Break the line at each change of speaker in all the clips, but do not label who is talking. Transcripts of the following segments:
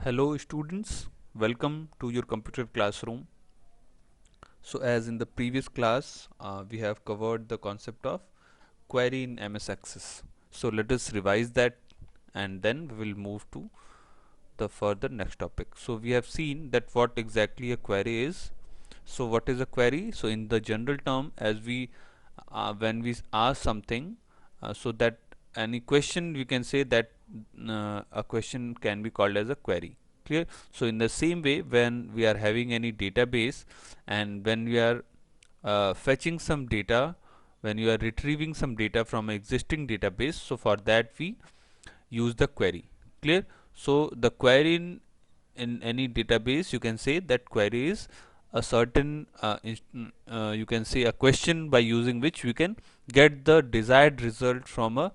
Hello students, welcome to your computer classroom. So as in the previous class, we have covered the concept of query in MS Access. So let us revise that and then we will move to the further next topic. So we have seen that what exactly a query is. So what is a query? So in the general term, as we when we ask something, so that any question we can say that a question can be called as a query. Clear? So in the same way, when we are having any database and when we are fetching some data, when you are retrieving some data from an existing database, so for that we use the query. Clear? So the query in any database, you can say that query is a certain you can say a question by using which we can get the desired result from a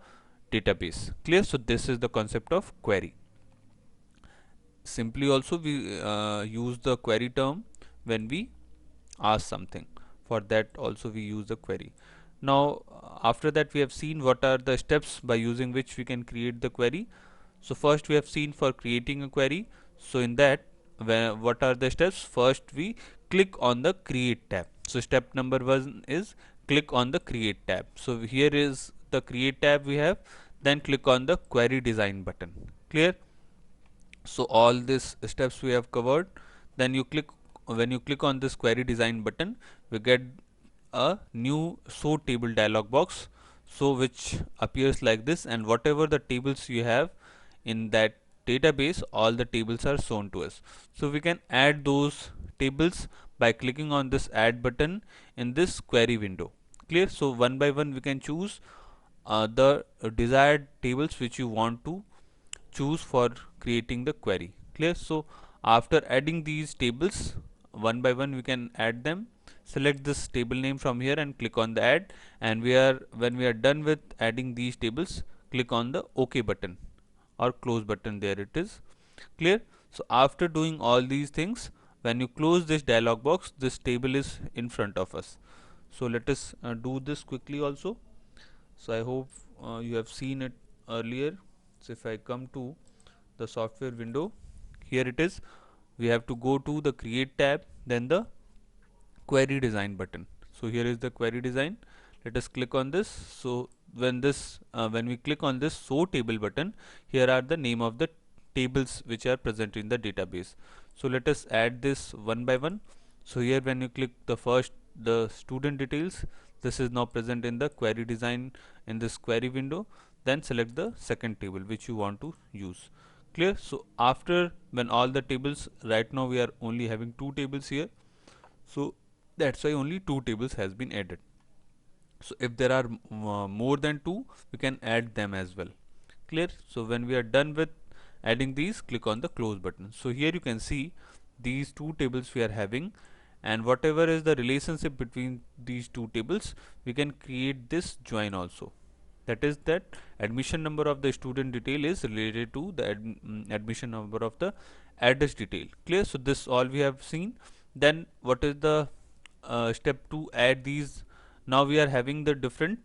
database. Clear? So this is the concept of query. Simply also we use the query term when we ask something. For that also we use the query. Now after that we have seen what are the steps by using which we can create the query. So first we have seen for creating a query. So in that, what are the steps? First we click on the create tab. So step number 1 is click on the create tab. So here is the create tab we have. Then click on the query design button. Clear? So all these steps we have covered. Then you click when you click on this query design button, we get a new show table dialog box, so which appears like this, and whatever the tables you have in that database, all the tables are shown to us. So we can add those tables by clicking on this add button in this query window. Clear? So one by one we can choose the desired tables which you want to choose for creating the query. Clear? So after adding these tables one by one we can add them. Select this table name from here and click on the add, and when we are done with adding these tables, click on the OK button or close button. There it is. Clear? So after doing all these things, when you close this dialog box, this table is in front of us. So let us do this quickly also. So I hope you have seen it earlier. So if I come to the software window, here it is. We have to go to the create tab, then the query design button. So here is the query design. Let us click on this. So when we click on this show table button, here are the name of the tables which are present in the database. So let us add this one by one. So here when you click the student details, this is now present in the query design in this query window. Then select the second table which you want to use. Clear? So after when all the tables, right now we are only having two tables here, so that's why only two tables has been added. So if there are more than two, we can add them as well. Clear? So when we are done with adding these, click on the close button. So here you can see these two tables we are having, and whatever is the relationship between these two tables, we can create this join also. That is that admission number of the student detail is related to the admission number of the address detail. Clear? So this all we have seen. Then what is the step to add these? Now we are having the different,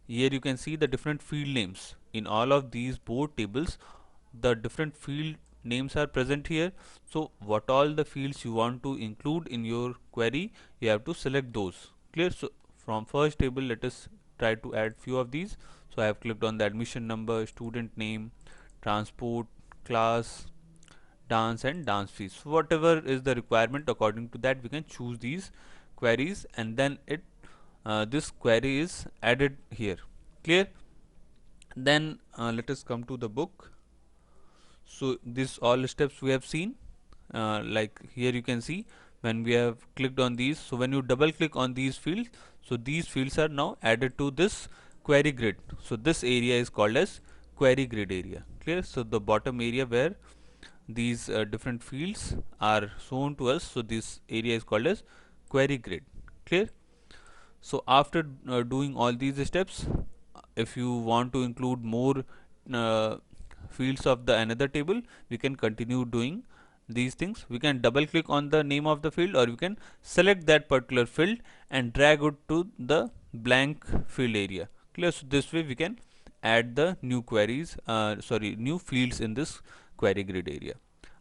here you can see the different field names in all of these board tables. The different field names are present here. So what all the fields you want to include in your query, you have to select those. Clear? So from first table, let us try to add few of these. So I have clicked on the admission number, student name, transport, class, dance and dance fees. So whatever is the requirement, according to that we can choose these queries, and then this query is added here. Clear? Then let us come to the book. So this all steps we have seen, like here you can see when we have clicked on these. So when you double click on these fields, so these fields are now added to this query grid. So this area is called as query grid area. Clear? So the bottom area where these different fields are shown to us, so this area is called as query grid. Clear? So after doing all these steps, if you want to include more uh, fields of the another table, we can continue doing these things. We can double click on the name of the field, or we can select that particular field and drag it to the blank field area. Clear? So this way we can add the new queries, new fields in this query grid area.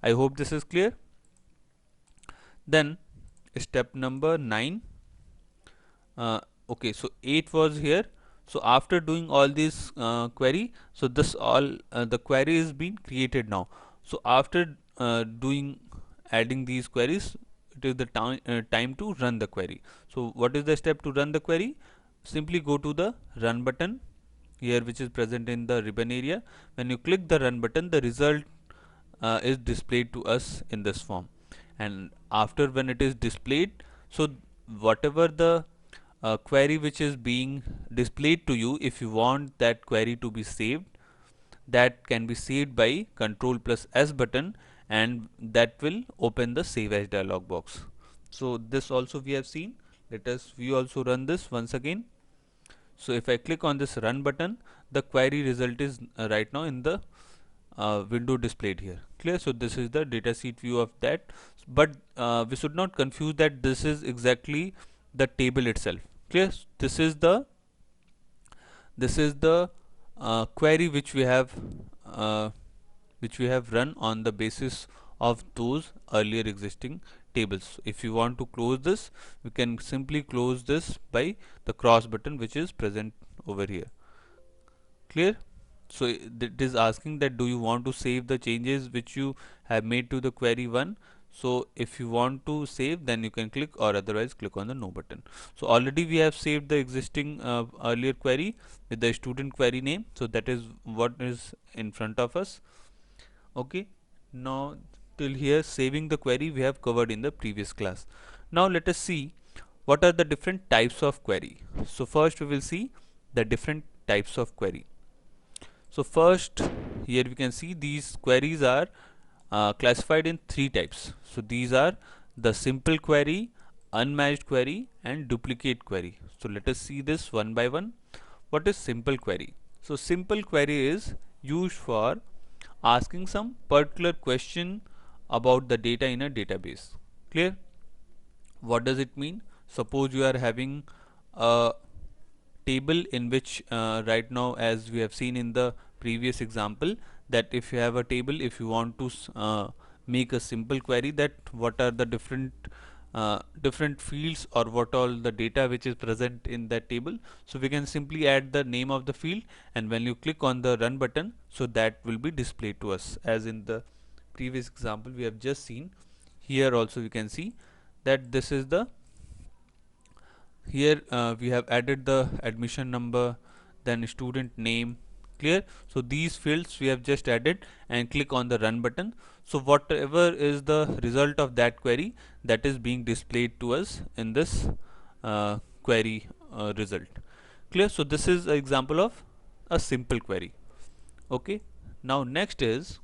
I hope this is clear. Then step number 9. Okay, so 8 was here. So after doing all this query, so this all the query is being created now. So after doing adding these queries, it is the time to run the query. So what is the step to run the query? Simply go to the run button here, which is present in the ribbon area. When you click the run button, the result is displayed to us in this form. And after when it is displayed, so whatever the query which is being displayed to you, if you want that query to be saved, that can be saved by Control plus S button, and that will open the save as dialog box. So this also we have seen. Let us we also run this once again. So if I click on this run button, the query result is right now in the window displayed here. Clear? So this is the datasheet view of that, but we should not confuse that this is exactly the table itself. Clear? This is the query uh, which we have run on the basis of those earlier existing tables. If you want to close this, we can simply close this by the cross button which is present over here. Clear? So it is asking that do you want to save the changes which you have made to the query 1. So if you want to save, then you can click, or otherwise click on the no button. So already we have saved the existing earlier query with the student query name. So that is what is in front of us. Okay, now till here saving the query we have covered in the previous class. Now let us see what are the different types of query. So first we will see the different types of query. So first, here we can see these queries are classified in 3 types. So these are the simple query, unmatched query, and duplicate query. So let us see this one by one. What is simple query? So simple query is used for asking some particular question about the data in a database. Clear? What does it mean? Suppose you are having a table in which right now, as we have seen in the previous example, that if you have a table, if you want to make a simple query, that what are the different fields or what all the data which is present in that table, so we can simply add the name of the field, and when you click on the run button, so that will be displayed to us. As in the previous example we have just seen, here also we can see that this is the here we have added the admission number, then student name. Clear? So these fields we have just added, and click on the run button. So whatever is the result of that query, that is being displayed to us in this query result. Clear? So this is an example of a simple query. Okay, now next is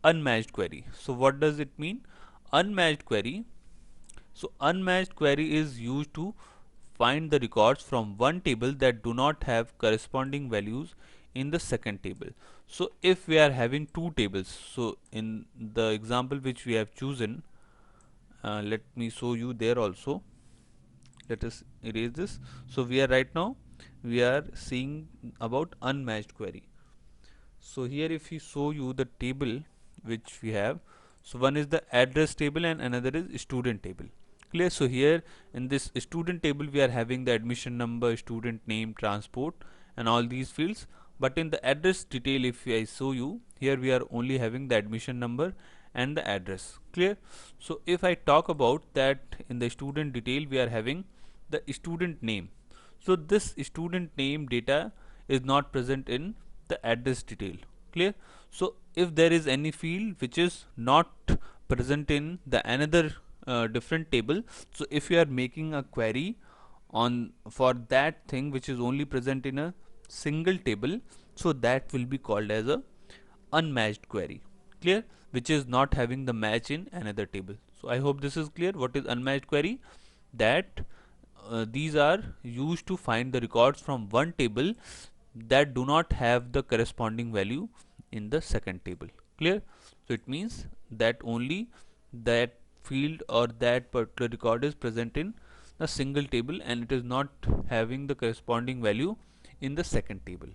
unmatched query. So what does it mean? Unmatched query. So unmatched query is used to find the records from one table that do not have corresponding values in the second table. So if we are having two tables, so in the example which we have chosen, let me show you there also. Let us erase this. So we are right now we are seeing about unmatched query. So here if we show you the table which we have, so one is the address table and another is student table. Clear? So here in this student table we are having the admission number, student name, transport, and all these fields. But in the address detail, if I show you, here we are only having the admission number and the address. Clear? So if I talk about that, in the student detail we are having the student name. So this student name data is not present in the address detail. Clear? So if there is any field which is not present in the another different table, so if you are making a query on for that thing which is only present in a single table, so that will be called as a unmatched query. Clear? Which is not having the match in another table. So I hope this is clear. What is unmatched query? That these are used to find the records from one table that do not have the corresponding value in the second table. Clear? So it means that only that field or that particular record is present in a single table and it is not having the corresponding value in the second table.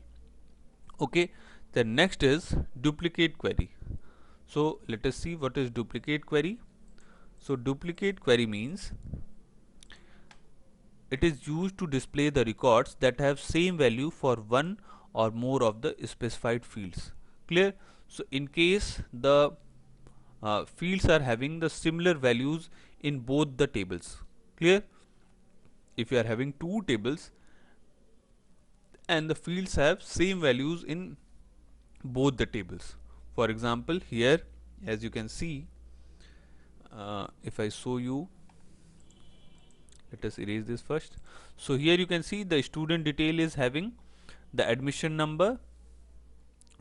Okay, Then next is duplicate query. So let us see what is duplicate query. So duplicate query means it is used to display the records that have same value for one or more of the specified fields. Clear? So in case the fields are having the similar values in both the tables. Clear? If you are having two tables and the fields have same values in both the tables. For example, here as you can see, if I show you, let us erase this first. So here you can see the student detail is having the admission number.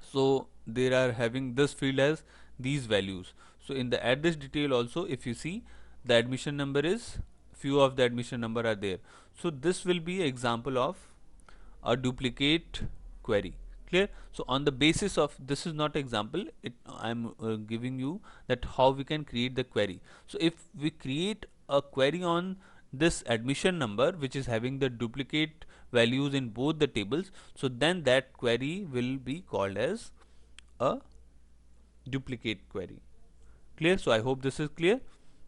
So they are having this field as these values. So in the address detail also, if you see, the admission number is, few of the admission number are there. So this will be example of a duplicate query. Clear? So on the basis of, this is not example, I'm giving you that how we can create the query. So if we create a query on this admission number which is having the duplicate values in both the tables, so then that query will be called as a duplicate query. Clear? So I hope this is clear.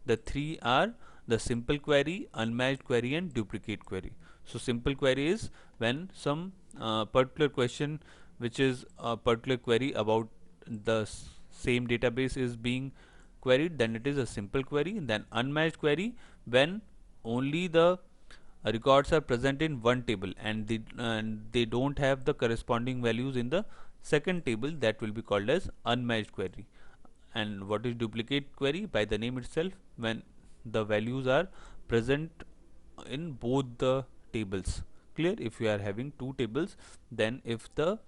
The three are the simple query, unmatched query and duplicate query. So simple query is when some particular question which is a particular query about the same database is being queried, then it is a simple query. Then unmatched query when only the records are present in one table and they don't have the corresponding values in the second table, that will be called as unmatched query. And what is duplicate query? By the name itself, when the values are present in both the tables. Clear? If you are having two tables, then if the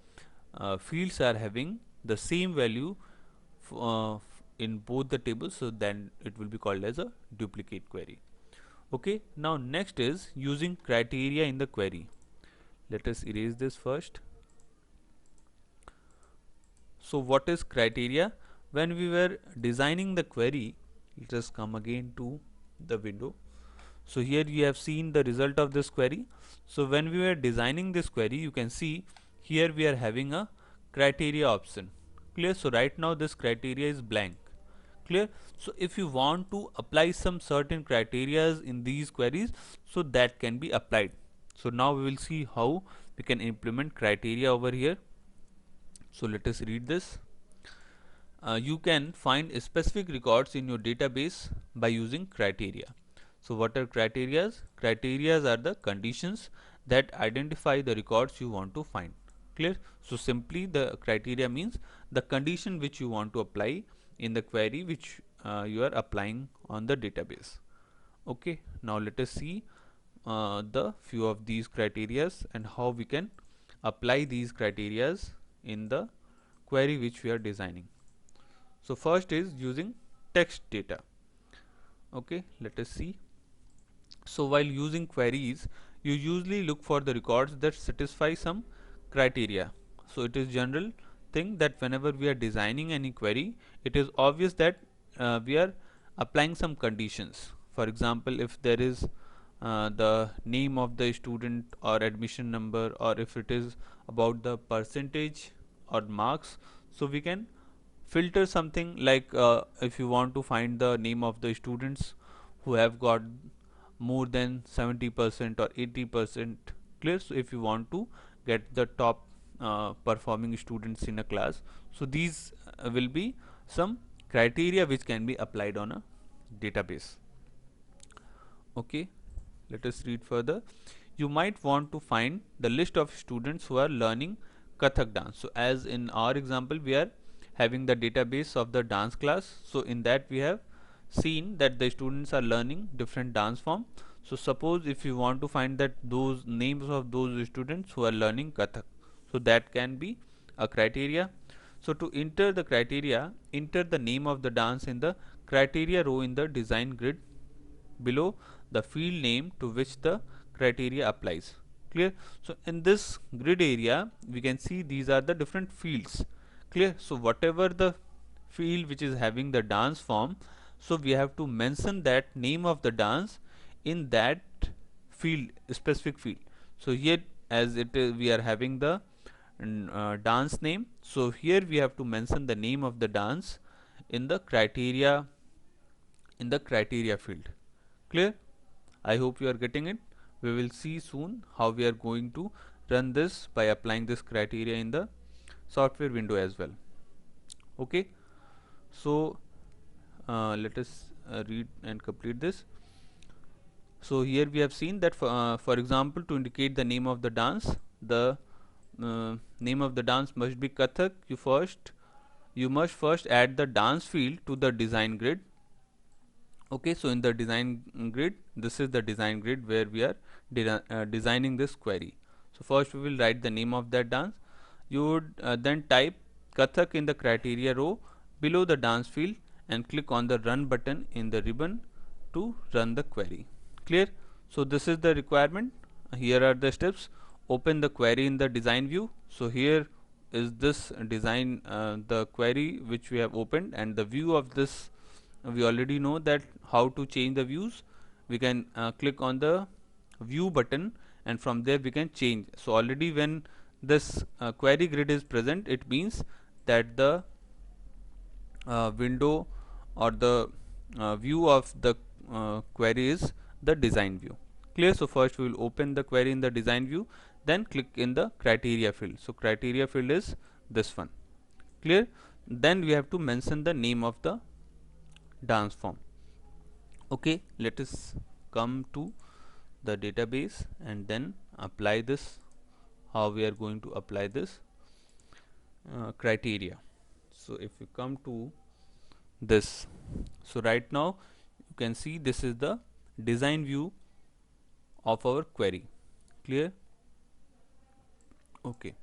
fields are having the same value in both the tables, so then it will be called as a duplicate query. Okay, now next is using criteria in the query. Let us erase this first. So what is criteria? When we were designing the query, let us come again to the window. So here you have seen the result of this query. So when we were designing this query, you can see here we are having a criteria option. Clear? So right now this criteria is blank. Clear? So if you want to apply some certain criterias in these queries, so that can be applied. So now we will see how we can implement criteria over here. So let us read this. You can find specific records in your database by using criteria. So what are criterias? Criterias are the conditions that identify the records you want to find. Clear? So simply the criteria means the condition which you want to apply in the query which you are applying on the database. Okay, now let us see the few of these criterias and how we can apply these criterias in the query which we are designing. So first is using text data. Okay, let us see. So while using queries, you usually look for the records that satisfy some criteria. So it is general thing that whenever we are designing any query, it is obvious that we are applying some conditions. For example, if there is the name of the student or admission number, or if it is about the percentage or marks, so we can filter something like if you want to find the name of the students who have got more than 70% or 80%. Clear? So if you want to get the top performing students in a class, so these will be some criteria which can be applied on a database. Okay, let us read further. You might want to find the list of students who are learning Kathak dance. So as in our example, we are having the database of the dance class. So in that we have seen that the students are learning different dance form. So suppose if you want to find that those names of those students who are learning Kathak, so that can be a criteria. So to enter the criteria, enter the name of the dance in the criteria row in the design grid below the field name to which the criteria applies. Clear? So in this grid area we can see these are the different fields. Clear? So whatever the field which is having the dance form, so we have to mention that name of the dance in that field, specific field. So here as it is, we are having the dance name. So here we have to mention the name of the dance in the criteria field. Clear? I hope you are getting it. We will see soon how we are going to run this by applying this criteria in the software window as well. Okay, so let us read and complete this. So here we have seen that for example, to indicate the name of the dance, the name of the dance must be Kathak. You must first add the dance field to the design grid. Okay, so in the design grid, this is the design grid where we are designing this query. So first we will write the name of that dance. You would then type Kathak in the criteria row below the dance field and click on the run button in the ribbon to run the query. Clear? So this is the requirement. Here are the steps. Open the query in the design view. So here is this design, the query which we have opened, and the view of this, we already know that how to change the views. We can click on the view button, and from there we can change. So already when this query grid is present, it means that the window or the view of the query is the design view. Clear? So first we will open the query in the design view, then click in the criteria field. So criteria field is this one. Clear? Then we have to mention the name of the dance form. Okay, let us come to the database and then apply this, how we are going to apply this criteria. So if we come to this, so right now you can see this is the design view of our query. Clear? Okay,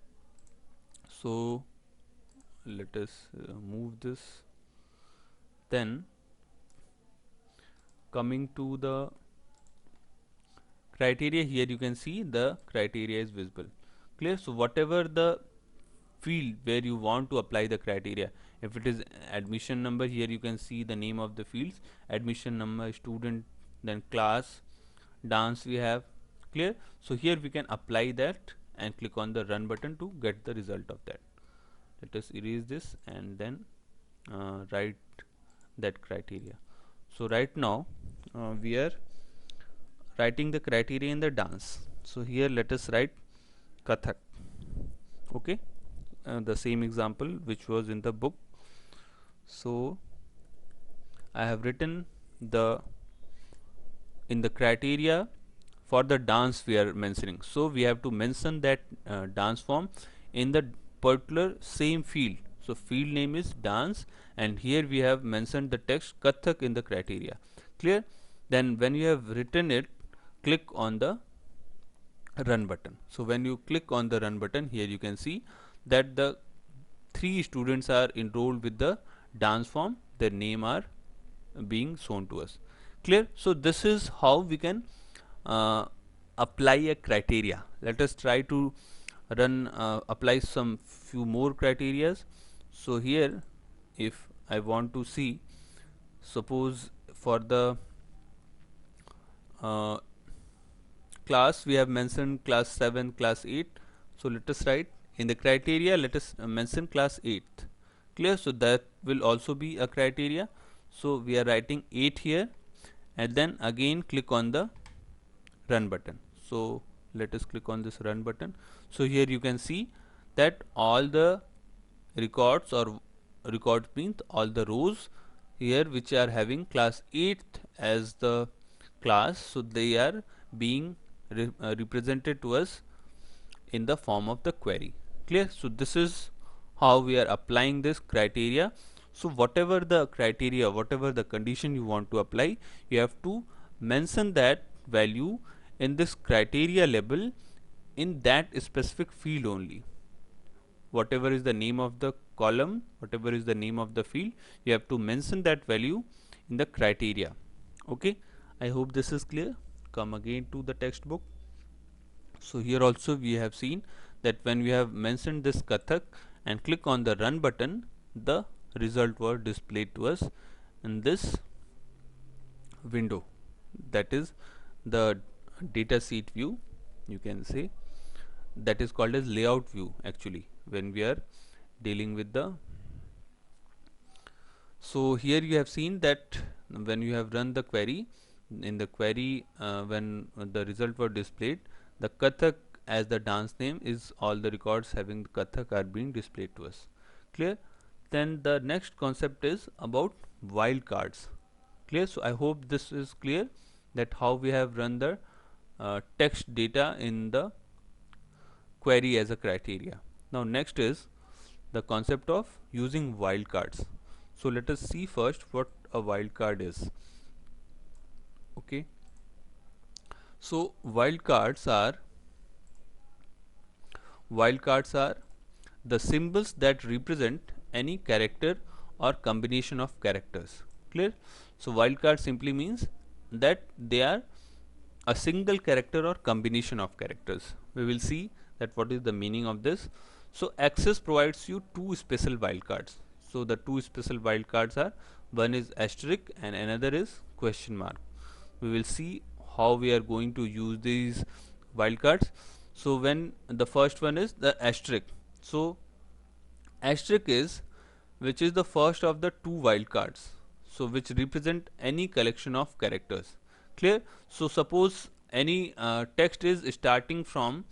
so let us move this. Then coming to the criteria, here you can see the criteria is visible. Clear? So whatever the field where you want to apply the criteria, if it is admission number, here you can see the name of the fields: admission number, student, then class, dance we have. Clear? So here we can apply that and click on the run button to get the result of that. Let us erase this and then write that criteria. So right now we are writing the criteria in the dance. So here let us write Kathak. Okay, the same example which was in the book. So I have written the in the criteria for the dance we are mentioning. So we have to mention that dance form in the particular same field. So field name is dance, and here we have mentioned the text Kathak in the criteria. Clear? Then when you have written it, click on the run button. So when you click on the run button, here you can see that the 3 students are enrolled with the dance form. Their name are being shown to us. Clear? So this is how we can apply a criteria. Let us try to run apply some few more criterias. So here if I want to see, suppose for the class, we have mentioned class 7, class 8. So let us write in the criteria, let us mention class 8. Clear? So that will also be a criteria. So we are writing 8 here, and then again click on the run button. So let us click on this run button. So here you can see that all the records, or records means all the rows here which are having class 8 as the class, so they are being represented to us in the form of the query. Clear? So this is how we are applying this criteria. So whatever the criteria, whatever the condition you want to apply, you have to mention that value in this criteria label in that specific field only. Whatever is the name of the column, whatever is the name of the field, you have to mention that value in the criteria. Okay, I hope this is clear. Come again to the textbook. So here also we have seen that when we have mentioned this Kathak and click on the run button, the result was displayed to us in this window, that is the data sheet view, you can say, that is called as layout view actually. when we are dealing with the. So here you have seen that when you have run the query, in the query when the result were displayed, the Kathak as the dance name is all the records having the Kathak are being displayed to us. Clear? Then the next concept is about wildcards. Clear? So I hope this is clear, that how we have run the text data in the query as a criteria. Now next is the concept of using wildcards. So let us see first what a wildcard is. Okay. So wildcards are the symbols that represent any character or combination of characters. Clear? So wildcard simply means that they are a single character or combination of characters. We will see that what is the meaning of this. So Access provides you two special wildcards. So the two special wildcards are, one is asterisk and another is question mark. We will see how we are going to use these wildcards. So when the first one is the asterisk. So asterisk is which is the first of the two wildcards, so which represent any collection of characters. Clear? So suppose any text is starting from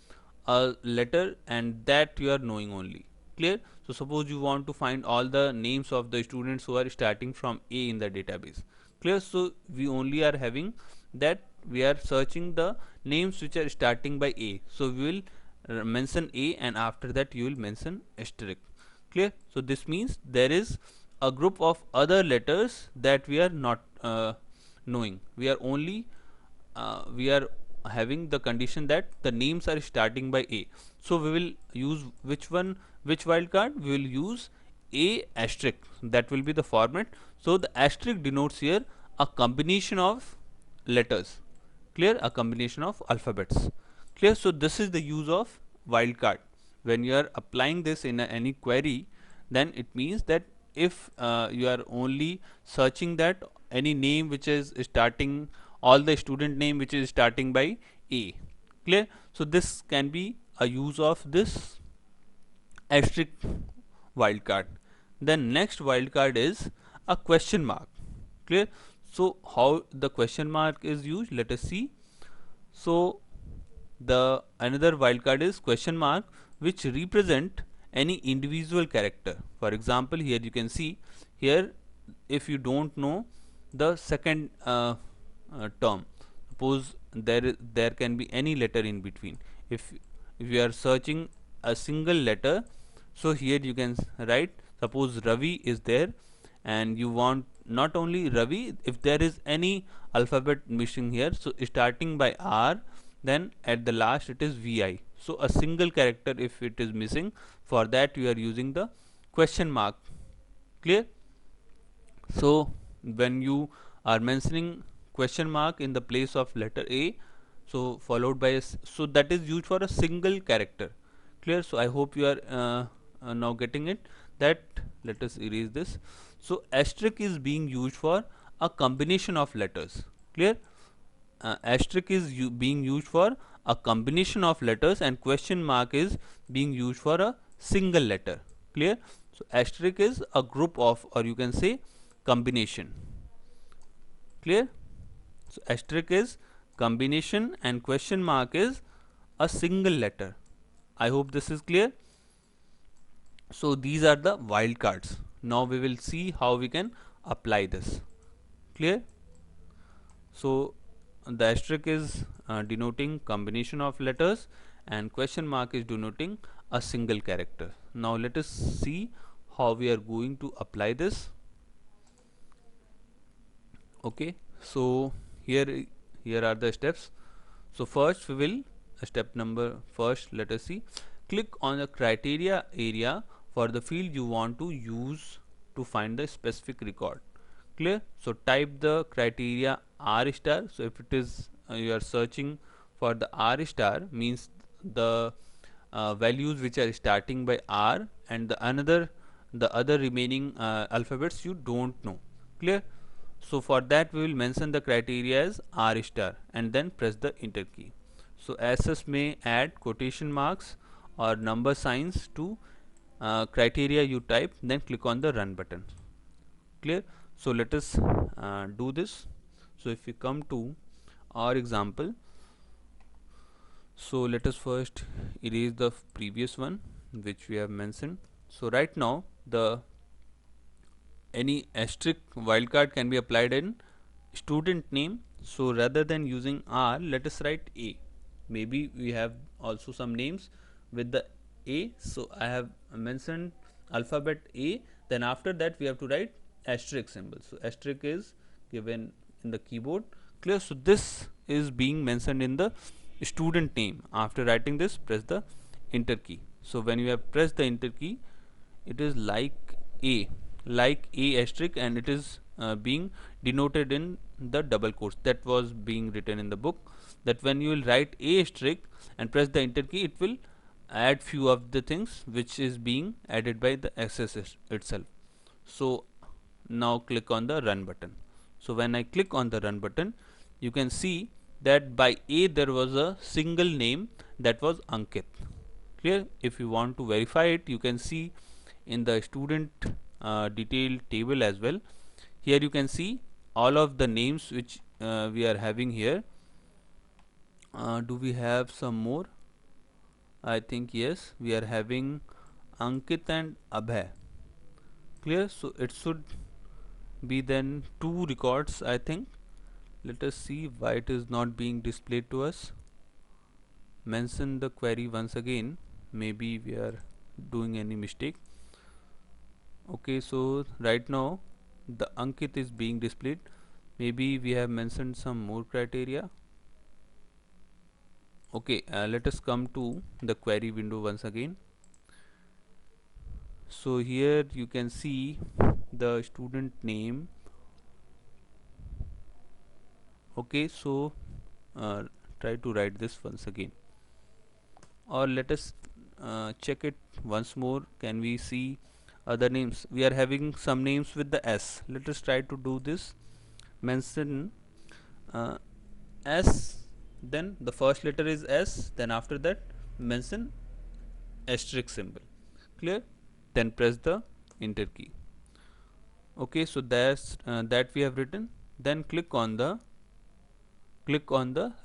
a letter and that you are knowing only. Clear? So suppose you want to find all the names of the students who are starting from A in the database. Clear? So we only are having that, we are searching the names which are starting by A. So we will mention A and after that you will mention asterisk. Clear? So this means there is a group of other letters that we are not knowing. We are only we are having the condition that the names are starting by A. So we will use which one, which wildcard? We will use A asterisk. That will be the format. So the asterisk denotes here a combination of letters. Clear? A combination of alphabets. Clear? So this is the use of wildcard. When you are applying this in any query, then it means that if you are only searching that any name which is starting, all the student name which is starting by A. Clear? So this can be a use of this asterisk wildcard. Then next wildcard is a question mark. Clear? So how the question mark is used, let us see. So the another wildcard is question mark, which represent any individual character. For example, here you can see here, if you don't know the second term, suppose there can be any letter in between. If you are searching a single letter, so here you can write, suppose Ravi is there and you want not only Ravi, if there is any alphabet missing here, so starting by R, then at the last it is VI. So a single character if it is missing, for that you are using the question mark. Clear? So when you are mentioning question mark in the place of letter A, so followed by so that is used for a single character. Clear? So I hope you are now getting it, that let us erase this. So asterisk is being used for a combination of letters. Clear? Asterisk is being used for a combination of letters and question mark is being used for a single letter. Clear? So asterisk is a group of, or you can say combination. Clear? So asterisk is combination and question mark is a single letter. I hope this is clear. So these are the wildcards. Now we will see how we can apply this. Clear? So the asterisk is denoting combination of letters and question mark is denoting a single character. Now let us see how we are going to apply this. Okay, so here are the steps. So first we will step number first, let us see, click on the criteria area for the field you want to use to find the specific record. Clear? So type the criteria R star. So if it is you are searching for the R star, means the values which are starting by R and the other remaining alphabets you don't know. Clear? So for that we will mention the criteria as R star and then press the enter key. So SS may add quotation marks or number signs to criteria you type, then click on the run button. Clear? So let us do this. So if we come to our example, so let us first erase the previous one which we have mentioned. So right now the any asterisk wildcard can be applied in student name. So rather than using R, let us write A. Maybe we have also some names with the A. So I have mentioned alphabet A. Then after that we have to write asterisk symbol. So asterisk is given in the keyboard. Clear? So this is being mentioned in the student name. After writing this, press the enter key. So when you have pressed the enter key, it is like A asterisk, and it is being denoted in the double quotes that was being written in the book, that when you will write A asterisk and press the enter key, it will add few of the things which is being added by the access itself. So now click on the run button. So when I click on the run button, you can see that by A there was a single name, that was Ankit. Clear? If you want to verify it, you can see in the student detail table as well. Here you can see all of the names which we are having here. Do we have some more? I think yes, we are having Ankit and Abhay. Clear? So it should be then two records, I think. Let us see why it is not being displayed to us. Mention the query once again. Maybe we are doing any mistake. Okay, so right now the Ankit is being displayed. Maybe we have mentioned some more criteria. Okay, let us come to the query window once again. So here you can see the student name. Okay, so try to write this once again, or let us check it once more. Can we see other names? We are having some names with the S. Let us try to do this. Mention S, then the first letter is S, then after that mention asterisk symbol. Clear? Then press the enter key. Okay, so that's that we have written. Then click on the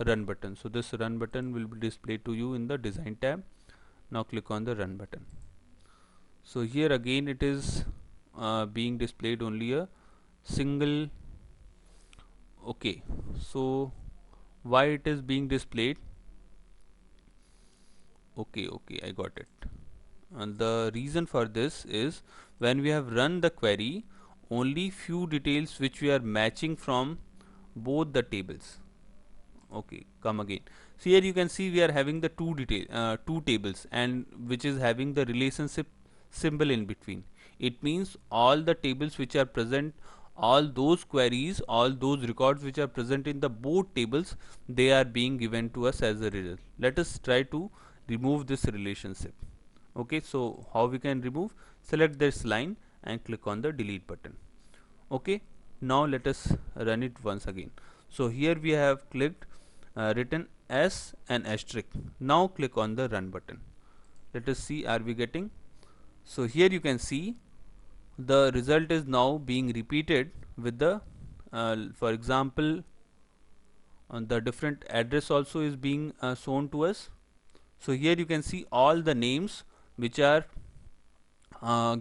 run button. So this run button will be displayed to you in the design tab. Now click on the run button. So here again it is being displayed only a single. Okay, so why it is being displayed? Okay, I got it. And the reason for this is when we have run the query, only few details which we are matching from both the tables. Okay, come again. So here you can see we are having the two tables, and which is having the relationship symbol in between. It means all the tables which are present, all those queries, all those records which are present in the both tables, they are being given to us as a result. Let us try to remove this relationship. Okay, so how we can remove? Select this line and click on the delete button. Okay, now let us run it once again. So here we have clicked written S and asterisk. Now click on the run button. Let us see, are we getting? So here you can see the result is now being repeated with the for example the different address also is being shown to us. So here you can see all the names which are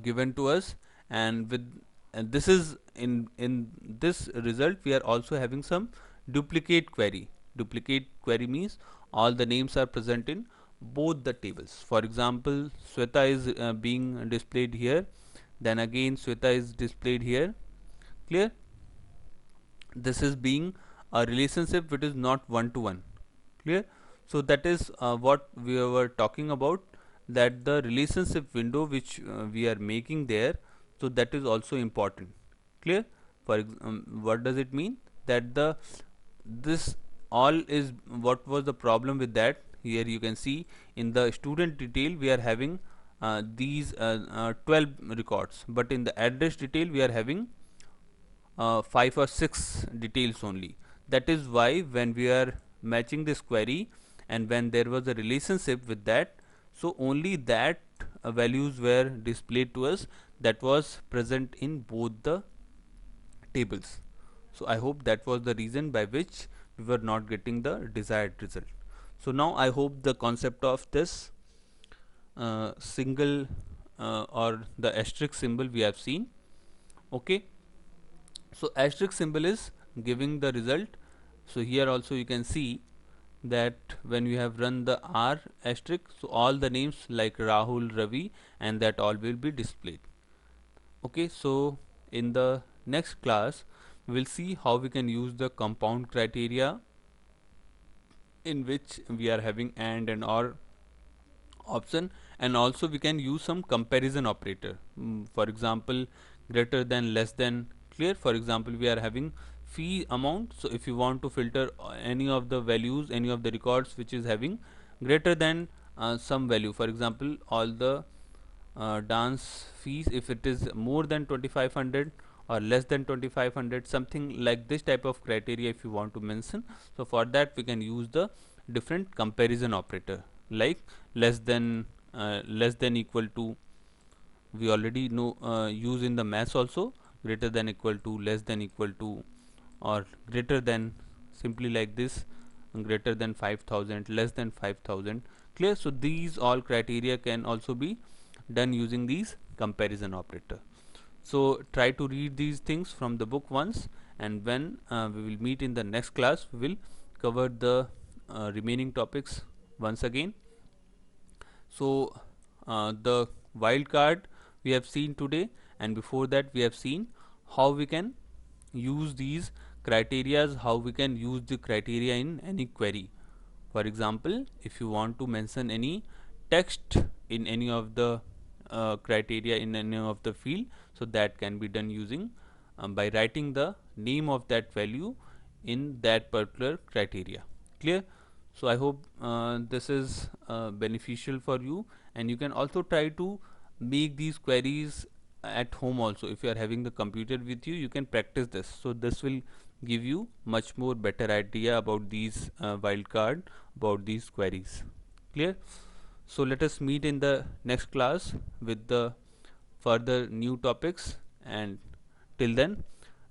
given to us, and with this is in this result we are also having some duplicate query. Duplicate query means all the names are present in both the tables. For example, Sweta is being displayed here, then again Sweta is displayed here. Clear? This is being a relationship which is not one to one. Clear? So that is what we were talking about, that the relationship window which we are making there, so that is also important. Clear? What does it mean? That the this all is what was the problem with that. Here you can see in the student detail we are having these 12 records, but in the address detail we are having 5 or 6 details only. That is why when we are matching this query and when there was a relationship with that, so only that values were displayed to us that was present in both the tables. So I hope that was the reason by which we were not getting the desired result. So now I hope the concept of this single or the asterisk symbol we have seen. Okay, so asterisk symbol is giving the result. So here also you can see that when we have run the R asterisk, so all the names like Rahul, Ravi, and that all will be displayed. Okay, so in the next class we will see how we can use the compound criteria in which we are having and or option, and also we can use some comparison operator. For example, greater than, less than. Clear? For example, we are having fee amount, so if you want to filter any of the values, any of the records which is having greater than some value, for example all the dance fees, if it is more than 2500 or less than 2500, something like this type of criteria if you want to mention. So for that we can use the different comparison operator, like less than equal to, we already know use in the maths also, greater than equal to, less than equal to, or greater than, simply like this, greater than 5000, less than 5000. Clear? So these all criteria can also be done using these comparison operator. So try to read these things from the book once, and when we will meet in the next class, we will cover the remaining topics once again. So the wildcard we have seen today, and before that we have seen how we can use these criterias, how we can use the criteria in any query. For example, if you want to mention any text in any of the criteria in any of the field, so that can be done using by writing the name of that value in that particular criteria. Clear? So I hope this is beneficial for you, and you can also try to make these queries at home also. If you are having the computer with you, you can practice this, so this will give you much more better idea about these wildcard, about these queries. Clear? So let us meet in the next class with the further new topics, and till then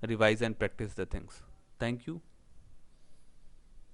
revise and practice the things. Thank you.